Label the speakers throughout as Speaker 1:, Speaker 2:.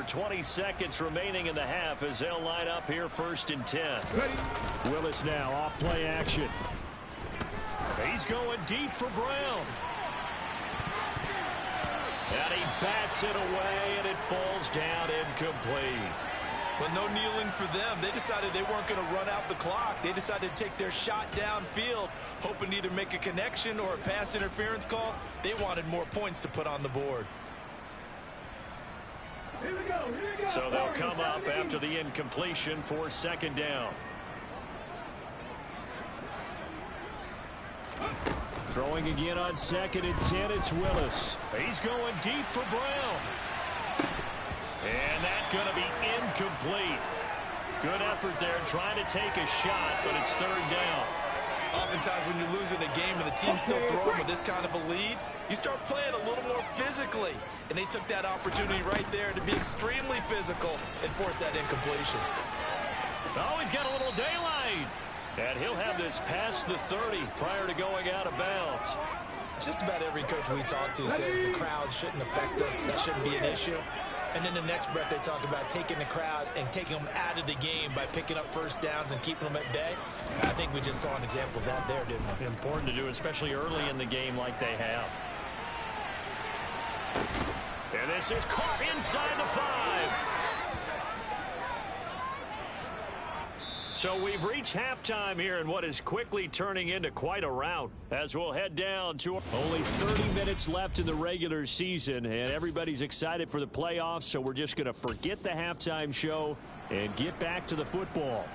Speaker 1: 20 seconds remaining in the half as they'll line up here 1st and 10.
Speaker 2: Willis now off play action.
Speaker 1: He's going deep for Brown. And he bats it away, and it falls down incomplete.
Speaker 3: But no kneeling for them. They decided they weren't going to run out the clock. They decided to take their shot downfield, hoping to either make a connection or a pass interference call. They wanted more points to put on the board.
Speaker 1: So they'll come up after the incompletion for 2nd down.
Speaker 2: Throwing again on 2nd and 10, it's Willis.
Speaker 1: He's going deep for Brown. And that's going to be incomplete. Good effort there trying to take a shot, but it's 3rd down.
Speaker 3: Oftentimes when you're losing a game and the team's still throwing with this kind of a lead, you start playing a little more physically. And they took that opportunity right there to be extremely physical and force that incompletion.
Speaker 1: Oh, he's got a little daylight. And he'll have this past the 30 prior to going out of bounds.
Speaker 3: Just about every coach we talk to says the crowd shouldn't affect us. That shouldn't be an issue. And in the next breath, they talk about taking the crowd and taking them out of the game by picking up 1st downs and keeping them at bay. I think we just saw an example of that there, didn't we?
Speaker 1: Important to do, especially early in the game like they have. And this is caught inside the 5. So we've reached halftime here in what is quickly turning into quite a rout as we'll head down to
Speaker 2: only 30 minutes left in the regular season, and everybody's excited for the playoffs, so we're just going to forget the halftime show and get back to the football.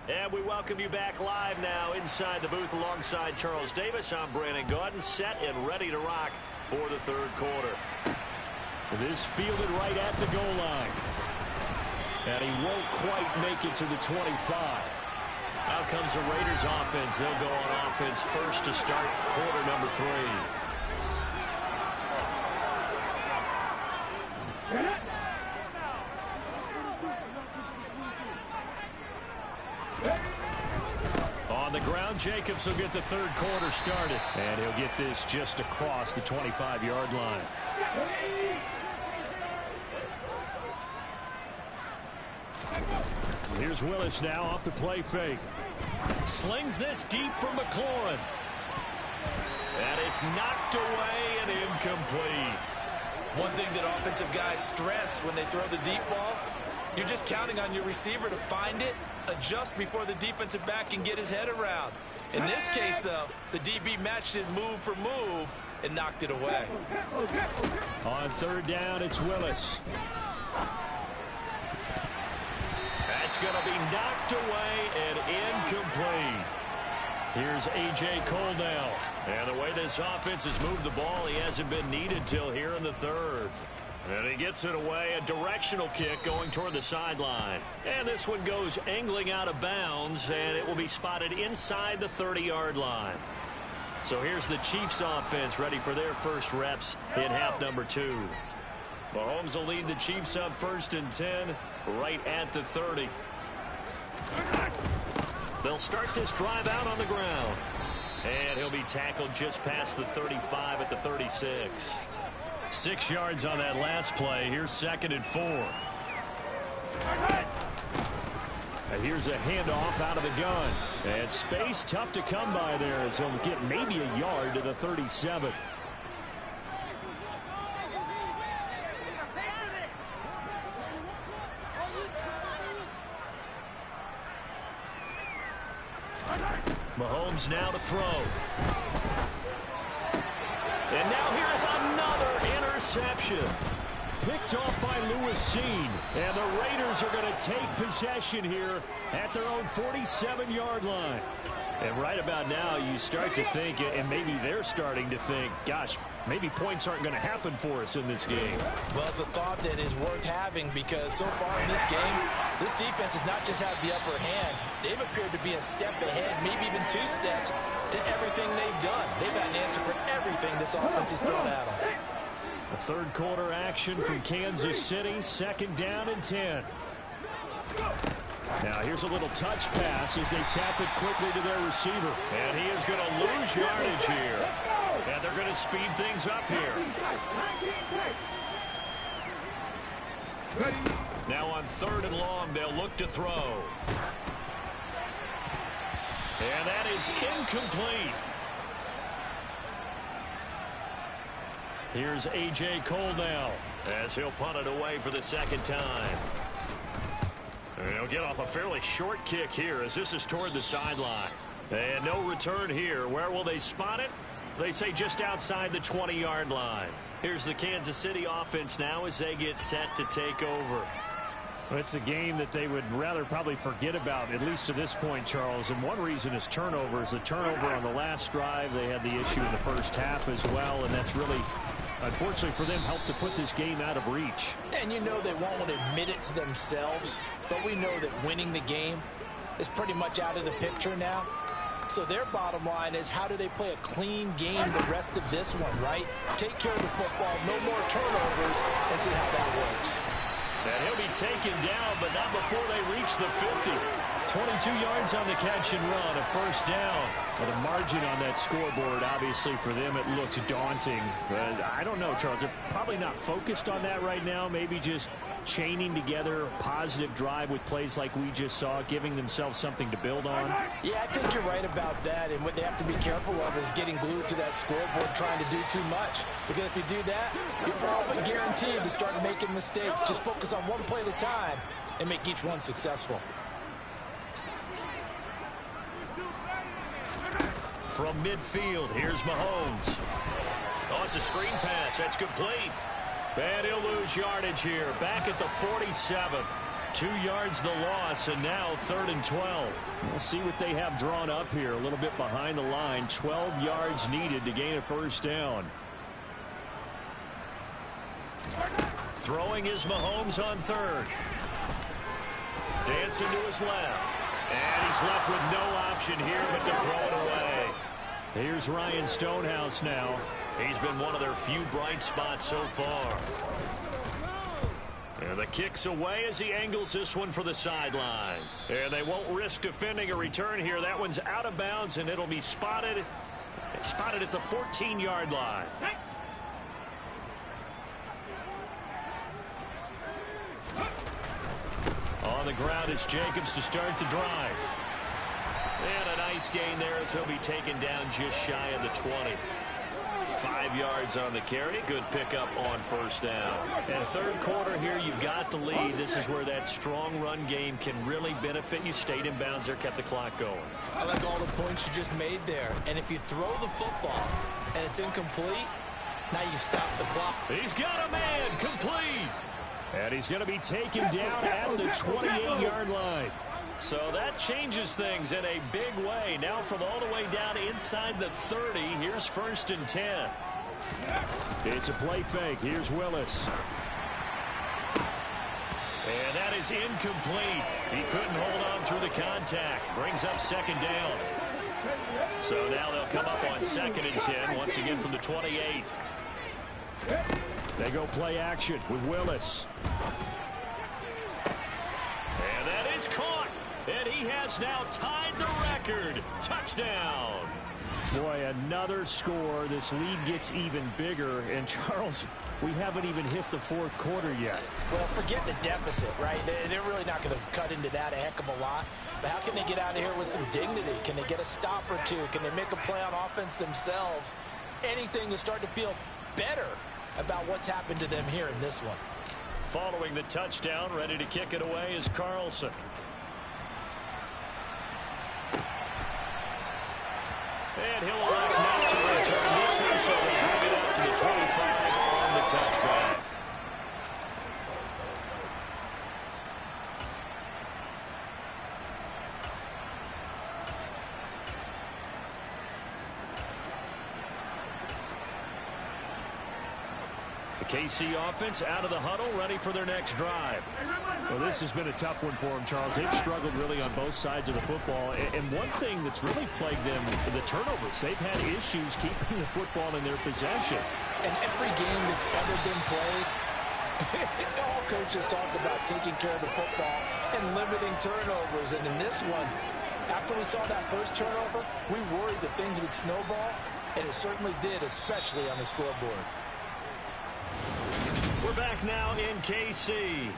Speaker 1: And we welcome you back live now inside the booth alongside Charles Davis. I'm Brandon Gaudin, set and ready to rock for the 3rd quarter.
Speaker 2: This fielded right at the goal line. And he won't quite make it to the 25.
Speaker 1: Out comes the Raiders offense. They'll go on offense first to start quarter number 3. On the ground, Jacobs will get the 3rd quarter started.
Speaker 2: And he'll get this just across the 25-yard line. Here's Willis now off the play fake.
Speaker 1: Slings this deep from McLaurin. And it's knocked away and incomplete.
Speaker 3: One thing that offensive guys stress when they throw the deep ball, you're just counting on your receiver to find it, adjust before the defensive back can get his head around. In this case, though, the DB matched it move for move and knocked it away.
Speaker 2: On 3rd down, it's Willis.
Speaker 1: That's going to be knocked away and incomplete. Here's A.J. Cole now. And the way this offense has moved the ball, he hasn't been needed till here in the 3rd. And he gets it away, a directional kick going toward the sideline. And this one goes angling out of bounds, and it will be spotted inside the 30-yard line. So here's the Chiefs offense ready for their first reps in half number 2. Mahomes will lead the Chiefs up 1st and 10 right at the 30. They'll start this drive out on the ground. And he'll be tackled just past the 35 at the 36. 6 yards on that last play. Here's 2nd and 4.
Speaker 2: And here's a handoff out of the gun. And space tough to come by there as he'll get maybe a yard to the 37.
Speaker 1: Mahomes now to throw. And now here's another interception.
Speaker 2: Picked off by Lewis Seen. And the Raiders are going to take possession here at their own 47-yard line. And right about now, you start to think, and maybe they're starting to think, gosh, maybe points aren't going to happen for us in this game.
Speaker 3: Well, it's a thought that is worth having because so far in this game, this defense has not just had the upper hand. They've appeared to be a step ahead, maybe even 2 steps to everything they've done. They've got an answer for everything this offense has thrown at them.
Speaker 2: The 3rd quarter action from Kansas City, 2nd down and 10. Now here's a little touch pass as they tap it quickly to their receiver.
Speaker 1: And he is going to lose yardage here. And they're going to speed things up here. Now on 3rd and long, they'll look to throw. And that is incomplete. Here's A.J. Cole now as he'll punt it away for the 2nd time. And he'll get off a fairly short kick here as this is toward the sideline. And no return here. Where will they spot it? They say just outside the 20-yard line. Here's the Kansas City offense now as they get set to take over.
Speaker 2: Well, it's a game that they would rather probably forget about, at least to this point, Charles. And one reason is turnovers. The turnover on the last drive, they had the issue in the first half as well, and that's really, unfortunately for them, helped to put this game out of reach.
Speaker 3: And you know they won't want to admit it to themselves, but we know that winning the game is pretty much out of the picture now. So their bottom line is, how do they play a clean game the rest of this one, right? Take care of the football, no more turnovers, and see how that works.
Speaker 1: And he'll be taken down, but not before they reach the 50. 22 yards on the catch and run, a 1st down. Well, the margin on that scoreboard, obviously, for them, it looks daunting. But I don't know, Charles. They're probably not focused on that right now. Maybe just chaining together a positive drive with plays like we just saw, giving themselves something to build on.
Speaker 3: Yeah, I think you're right about that. And what they have to be careful of is getting glued to that scoreboard, trying to do too much. Because if you do that, you're all but guaranteed to start making mistakes. Just focus on one play at a time and make each one successful.
Speaker 1: From midfield, here's Mahomes. Oh, it's a screen pass. That's complete. And he'll lose yardage here. Back at the 47. 2 yards the loss, and now 3rd and 12.
Speaker 2: We'll see what they have drawn up here. A little bit behind the line. 12 yards needed to gain a 1st down.
Speaker 1: Throwing is Mahomes on 3rd. Dancing to his left. And he's left with no option here but to throw it away.
Speaker 2: Here's Ryan Stonehouse now.
Speaker 1: He's been one of their few bright spots so far. And the kick's away as he angles this one for the sideline. And they won't risk defending a return here. That one's out of bounds, and it'll be spotted at the 14-yard line. On the ground is Jacobs to start the drive. And a nice gain there as he'll be taken down just shy of the 20. 5 yards on the carry. Good pickup on 1st down. And 3rd quarter here, you've got the lead. This is where that strong run game can really benefit you. Stayed in bounds there, kept the clock going.
Speaker 3: I like all the points you just made there. And if you throw the football and it's incomplete, now you stop the clock.
Speaker 1: He's got a man, complete.
Speaker 2: And he's going to be taken down at the 28-yard line.
Speaker 1: So that changes things in a big way. Now from all the way down inside the 30, here's 1st and 10.
Speaker 2: It's a play fake. Here's Willis.
Speaker 1: And that is incomplete. He couldn't hold on through the contact. Brings up 2nd down. So now they'll come up on 2nd and 10 once again from the 28.
Speaker 2: They go play action with Willis.
Speaker 1: And that is caught. And he has now tied the record. Touchdown.
Speaker 2: Boy, another score. This lead gets even bigger. And, Charles, we haven't even hit the 4th quarter yet.
Speaker 3: Well, forget the deficit, right? They're really not going to cut into that a heck of a lot. But how can they get out of here with some dignity? Can they get a stop or two? Can they make a play on offense themselves? Anything to start to feel better about what's happened to them here in this one.
Speaker 1: Following the touchdown, ready to kick it away is Carlson. And he'll elect not to return this one, so they'll bring it out to the 25 on the touchback. KC offense out of the huddle, ready for their next drive.
Speaker 2: Well, this has been a tough one for them, Charles. They've struggled really on both sides of the football. And one thing that's really plagued them, the turnovers. They've had issues keeping the football in their possession.
Speaker 3: And every game that's ever been played, all coaches talk about taking care of the football and limiting turnovers. And in this one, after we saw that first turnover, we worried that things would snowball, and it certainly did, especially on the scoreboard.
Speaker 1: We're back now in KC.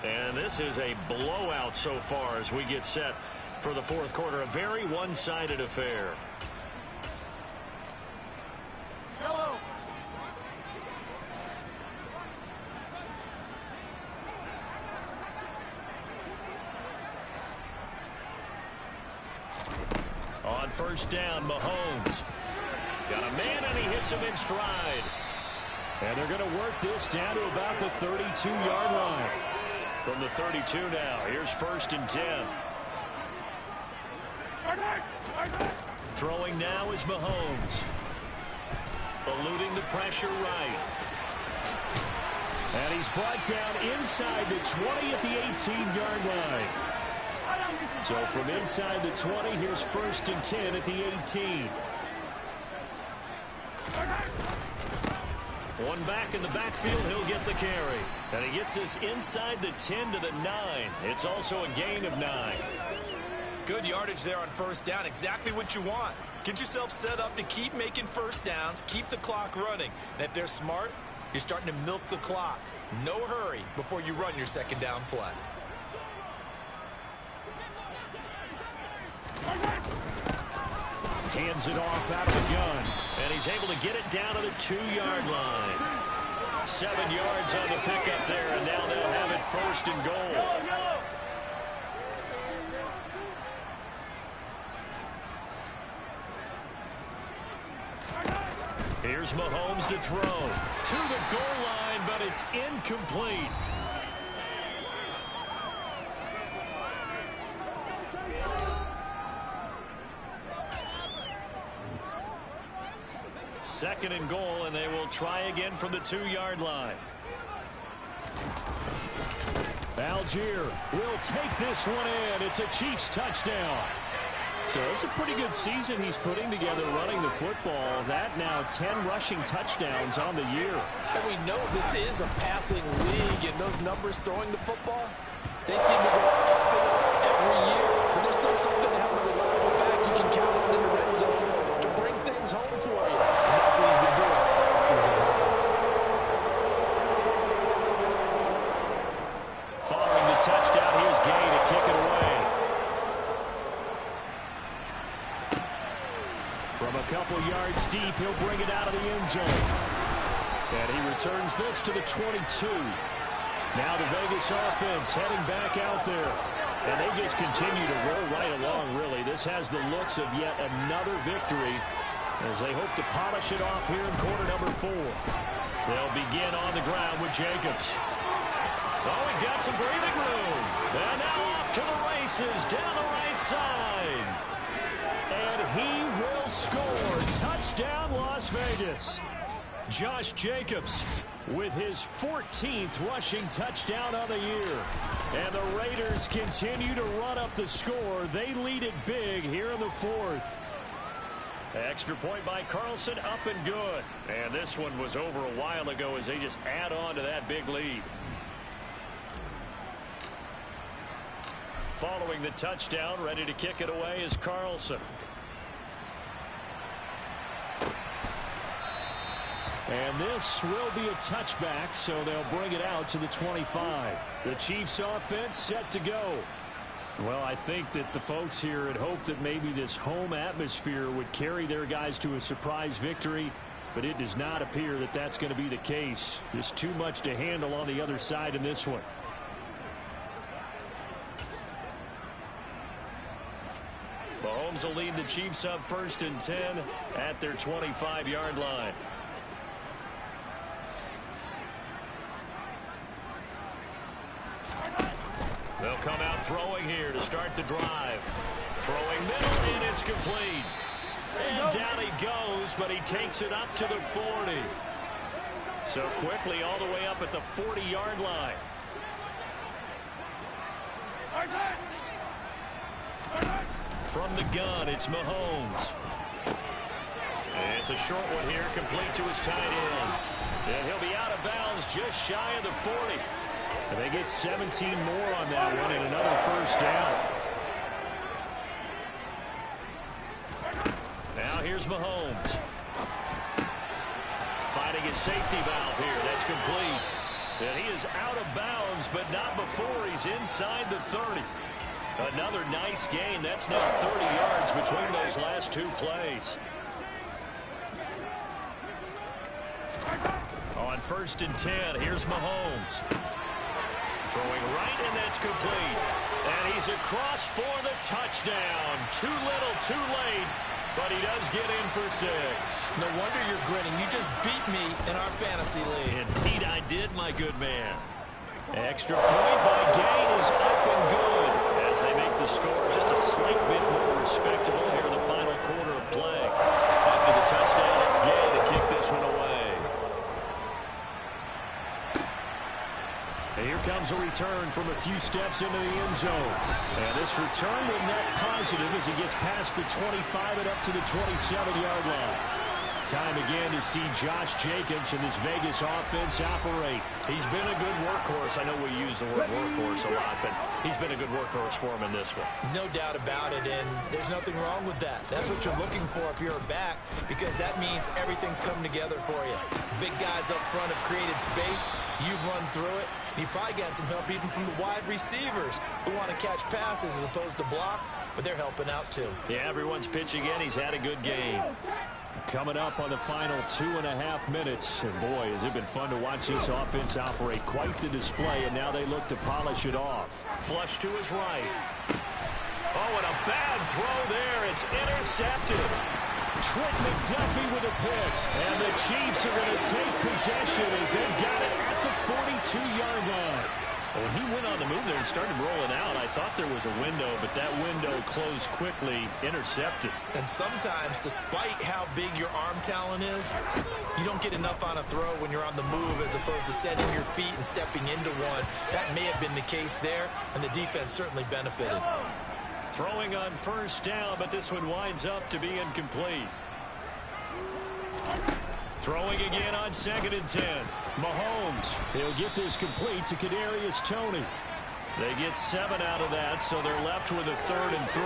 Speaker 1: And this is a blowout so far as we get set for the fourth quarter. A very one-sided affair.
Speaker 2: Hello.
Speaker 1: On first down, Mahomes. Got a man, and he hits him in stride.
Speaker 2: And they're going to work this down to about the 32-yard line.
Speaker 1: From the 32 now, here's first and 10. Throwing now is Mahomes. Eluding the pressure right.
Speaker 2: And he's brought down inside the 20 at the 18-yard line. So from inside the 20, here's first and 10 at the 18.
Speaker 1: One back in the backfield, he'll get the carry. And he gets this inside the 10 to the 9. It's also a gain of 9.
Speaker 3: Good yardage there on first down. Exactly what you want. Get yourself set up to keep making first downs, keep the clock running. And if they're smart, you're starting to milk the clock. No hurry before you run your second down play.
Speaker 2: Hands it off out of the gun.
Speaker 1: And he's able to get it down to the 2-yard line. 7 yards on the pickup there, and now they'll have it first and goal. Here's Mahomes to throw. To the goal line, but it's incomplete. Second and goal, and they will try again from the 2-yard line.
Speaker 2: Algier will take this one in. It's a Chiefs touchdown. So it's a pretty good season he's putting together running the football. That now 10 rushing touchdowns on the year.
Speaker 3: And we know this is a passing league, and those numbers throwing the football, they seem to go up and up every year. But there's still something to have a reliable back you can count on in the red zone to bring things home for you. And that's what he's been doing all season long.
Speaker 2: Following the touchdown, here's Gay to kick it away. From a couple yards deep, he'll bring it out of the end zone. And he returns this to the 22. Now the Vegas offense heading back out there. And they just continue to roll right along, really. This has the looks of yet another victory as they hope to polish it off here in quarter number 4. They'll begin on the ground with Jacobs.
Speaker 1: Oh, he's got some breathing room. And now off to the races down the right side.
Speaker 2: And he will score. Touchdown, Las Vegas. Josh Jacobs with his 14th rushing touchdown of the year. And the Raiders continue to run up the score. They lead it big here in the 4th.
Speaker 1: Extra point by Carlson, up and good. And this one was over a while ago as they just add on to that big lead. Following the touchdown, ready to kick it away is Carlson.
Speaker 2: And this will be a touchback, so they'll bring it out to the 25. The Chiefs offense set to go. Well, I think that the folks here had hoped that maybe this home atmosphere would carry their guys to a surprise victory, but it does not appear that that's going to be the case. Just too much to handle on the other side in this one.
Speaker 1: Mahomes will lead the Chiefs up first and 10 at their 25-yard line. They'll come out throwing here to start the drive. Throwing middle, and it's complete. And down he goes, but he takes it up to the 40. So quickly all the way up at the 40-yard line. From the gun, it's Mahomes. And it's a short one here, complete to his tight end. And he'll be out of bounds just shy of the 40.
Speaker 2: And they get 17 more on that one and another first down.
Speaker 1: Now here's Mahomes. Fighting finding his safety valve here. That's complete. And he is out of bounds, but not before he's inside the 30. Another nice gain. That's now 30 yards between those last two plays. On 1st and 10, here's Mahomes. Throwing right, and that's complete. And he's across for the touchdown. Too little, too late. But he does get in for 6.
Speaker 3: No wonder you're grinning. You just beat me in our fantasy league.
Speaker 1: Indeed I did, my good man. Extra point by Gay is up and good as they make the score just a slight bit more respectable here in the final quarter of play. After the touchdown, it's Gay to kick this one away.
Speaker 2: And here comes a return from a few steps into the end zone. And this return will net positive as he gets past the 25 and up to the 27-yard line. Time again to see Josh Jacobs and this Vegas offense operate.
Speaker 1: He's been a good workhorse. I know we use the word workhorse a lot, but he's been a good workhorse for him in this one.
Speaker 3: No doubt about it, and there's nothing wrong with that. That's what you're looking for if you're a back, because that means everything's come together for you. Big guys up front have created space. You've run through it. You've probably gotten some help even from the wide receivers who want to catch passes as opposed to block, but they're helping out too.
Speaker 1: Yeah, everyone's pitching in. He's had a good game.
Speaker 2: Coming up on the final 2.5 minutes. And boy, has it been fun to watch this offense operate. Quite the display, and now they look to polish it off.
Speaker 1: Flush to his right. Oh, and a bad throw there. It's intercepted.
Speaker 2: Trent McDuffie with a pick. And the Chiefs are going to take possession as they've got it at the 42-yard line.
Speaker 1: When he went on the move there and started rolling out, I thought there was a window, but that window closed quickly, intercepted.
Speaker 3: And sometimes, despite how big your arm talent is, you don't get enough on a throw when you're on the move as opposed to setting your feet and stepping into one. That may have been the case there, and the defense certainly benefited.
Speaker 1: Throwing on 1st down, but this one winds up to be incomplete. Throwing again on 2nd and 10. Mahomes.
Speaker 2: He'll get this complete to Kadarius Toney.
Speaker 1: They get 7 out of that, so they're left with a 3rd and 3.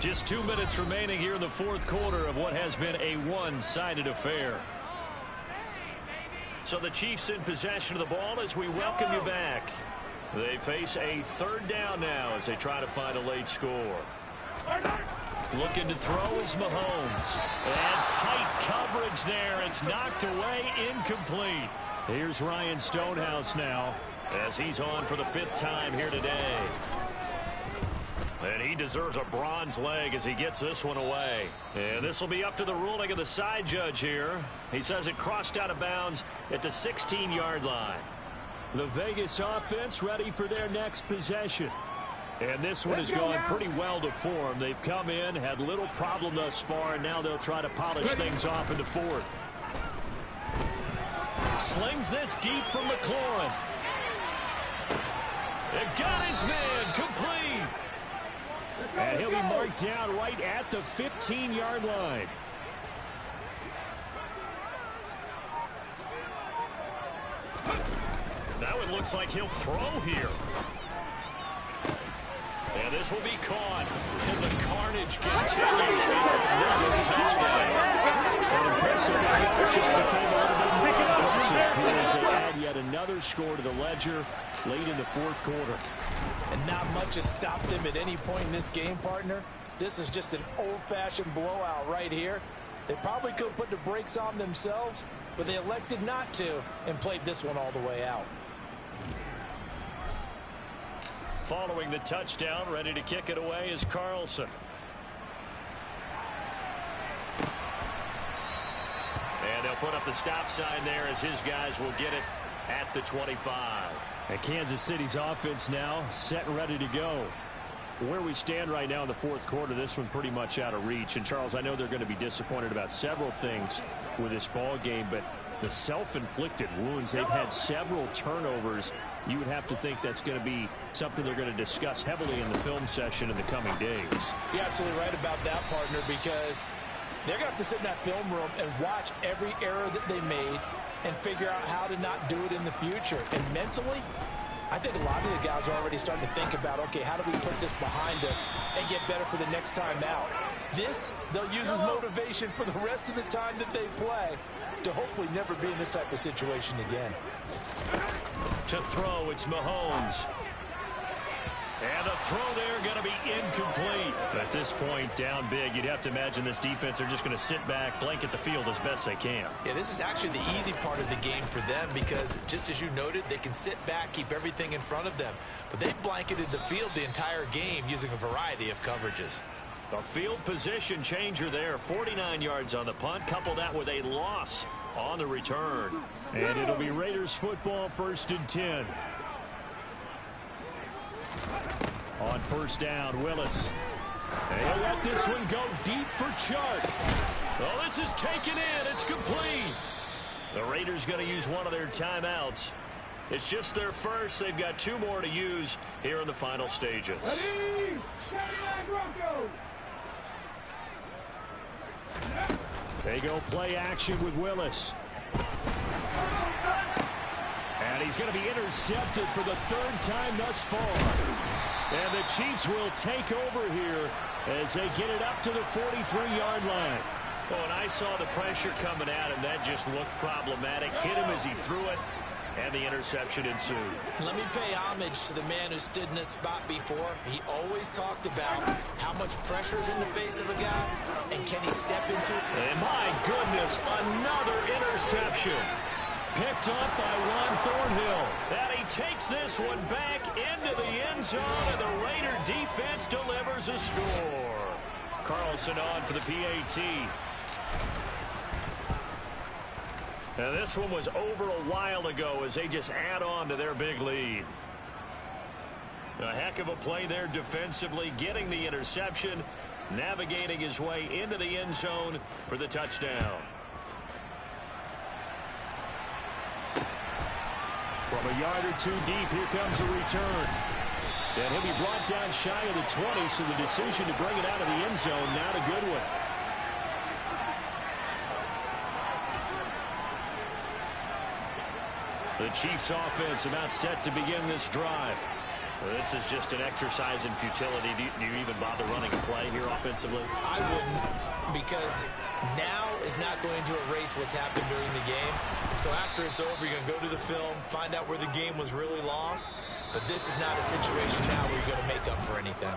Speaker 1: Just 2 minutes remaining here in the 4th quarter of what has been a one-sided affair. So the Chiefs in possession of the ball as we welcome you back. They face a 3rd down now as they try to find a late score. Looking to throw is Mahomes. And tight coverage there. It's knocked away, incomplete.
Speaker 2: Here's Ryan Stonehouse now
Speaker 1: as he's on for the 5th time here today. And he deserves a bronze leg as he gets this one away. And this will be up to the ruling of the side judge here. He says it crossed out of bounds at the 16-yard line.
Speaker 2: The Vegas offense ready for their next possession. And this one has gone pretty well to form. They've come in, had little problem thus far, and now they'll try to polish things off in the 4th.
Speaker 1: Slings this deep from McLaurin. It got his man complete.
Speaker 2: And he'll be marked down right at the 15-yard line.
Speaker 1: That one looks like he'll throw here. And this will be caught. And the carnage continues. That's another touchdown.
Speaker 2: An impressive performance just became a little bit more impressive as they add yet another score to the ledger late in the 4th quarter.
Speaker 3: And not much has stopped them at any point in this game, partner. This is just an old-fashioned blowout right here. They probably could have put the brakes on themselves, but they elected not to and played this one all the way out.
Speaker 1: Following the touchdown, ready to kick it away is Carlson. And they'll put up the stop sign there as his guys will get it at the 25.
Speaker 2: And Kansas City's offense now set and ready to go. Where we stand right now in the 4th quarter, this one pretty much out of reach. And, Charles, I know they're going to be disappointed about several things with this ball game, but the self-inflicted wounds, they've had several turnovers. You would have to think that's going to be something they're going to discuss heavily in the film session in the coming days.
Speaker 3: You're absolutely right about that, partner, because they're going to have to sit in that film room and watch every error that they made and figure out how to not do it in the future. And mentally, I think a lot of the guys are already starting to think about, okay, how do we put this behind us and get better for the next time out? This, they'll use as motivation for the rest of the time that they play to hopefully never be in this type of situation again.
Speaker 1: To throw, it's Mahomes. And the throw there going to be incomplete. At this point, down big, you'd have to imagine this defense are just going to sit back, blanket the field as best they can.
Speaker 3: Yeah, this is actually the easy part of the game for them because, just as you noted, they can sit back, keep everything in front of them. But they've blanketed the field the entire game using a variety of coverages.
Speaker 1: A field position changer there. 49 yards on the punt. Couple that with a loss on the return.
Speaker 2: And it'll be Raiders football, 1st and 10. On 1st down, Willis. They'll let this one go deep for Chark.
Speaker 1: Oh, this is taken in. It's complete. The Raiders going to use one of their timeouts. It's just their first. They've got 2 more to use here in the final stages.
Speaker 4: Ready?
Speaker 2: They go play action with Willis. And he's going to be intercepted for the 3rd time thus far. And the Chiefs will take over here as they get it up to the 43-yard line.
Speaker 1: Oh, and I saw the pressure coming at him. That just looked problematic. Hit him as he threw it, and the interception ensued.
Speaker 3: Let me pay homage to the man who stood in this spot before. He always talked about how much pressure is in the face of a guy, and can he step into it?
Speaker 1: And my goodness, another interception. Picked off by Ron Thornhill. And he takes this one back into the end zone, and the Raider defense delivers a score. Carlson on for the PAT. Now this one was over a while ago as they just add on to their big lead. A heck of a play there defensively, getting the interception, navigating his way into the end zone for the touchdown.
Speaker 2: From a yard or 2 deep, here comes a return. And he'll be brought down shy of the 20, so the decision to bring it out of the end zone, not a good one.
Speaker 1: The Chiefs offense about set to begin this drive. Well, this is just an exercise in futility. Do you even bother running a play here offensively?
Speaker 3: I wouldn't, because now is not going to erase what's happened during the game. So after it's over, you're going to go to the film, find out where the game was really lost. But this is not a situation now where you're going to make up for anything.